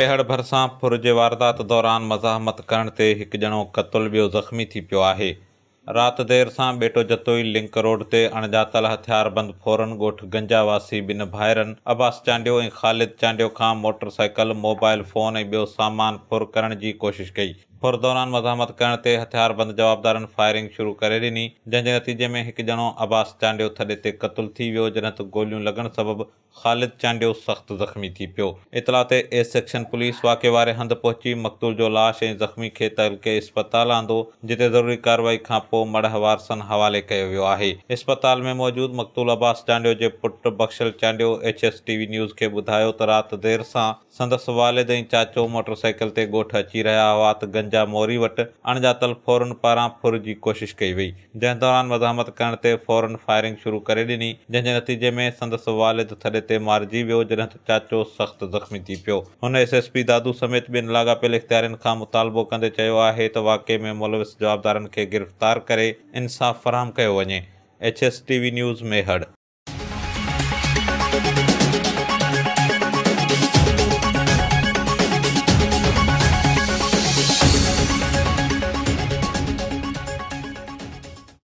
मेहड़ भरिसां फुर जे वारदात दौरान मज़ाहमत करण ते हिकु ॼणो क़तुलु ॿियो ज़ख़्मी थी पियो आहे। राति देर सां बेटो जतोई लिंक रोड ते अणॼातल हथियारबंद फ़ौरन ॻोठ गंजा वासी ॿिनि भाइरनि अब्बास चांडियो ऐं ख़ालिद चांडियो खां मोटरसाइकिल, मोबाइल फ़ोन ऐं ॿियो सामान फुर करण जी कोशिश कई। फुर दौरान मज़ाहमत करण ते हथियारबंद जवाबदारनि फायरिंग शुरू करे ॾिनी, जंहिंजे नतीजे में हिकु ॼणो अब्बास चांडियो थॾे ते क़तुलु थी वियो, जॾहिं त गोलियूं लॻण सबबि ख़ालिद चांडियो सख़्तु ज़ख़्मी थी पियो। इतला ते ए सेक्शन पुलिस वाक़े वारे हंधि पहुची मक़तूल जो लाश ऐं ज़ख़्मी खे तहलके इस्पताल आंदो, जिते ज़रूरी कार्रवाई खां पोइ मढ़ वारसनि हवाले कयो वियो आहे। इस्पताल में मौजूद मक़तूल अब्बास चांडियो जे पुटु बख़्शल चांडियो HSTV न्यूज़ खे ॿुधायो त राति देर सां संदसि वालिद ऐं चाचो मोटरसाइकिल ते ॻोठ अची रहिया हुआ त गंजा मोरी वटि अणॼातल फ़ौरन पारां फुर जी कोशिश कई वई, जंहिं दौरान मज़ाहमत करण ते फ़ौरन फायरिंग शुरू करे ॾिनी, जंहिंजे नतीजे में संदसि वालिद थॾे ते मारिजी वियो, जॾहिं त चाचो सख़्तु ज़ख़्मी थी पियो। हुन SSP दादू समेत ॿिनि लाॻापियल इख़्तियारनि खां मुतालबो कंदे चयो आहे त वाक़े में मुलविस जवाबदारनि खे गिरफ़्तार करे इंसाफ़ फ़राहम कयो वञे। HSTV news Mehar.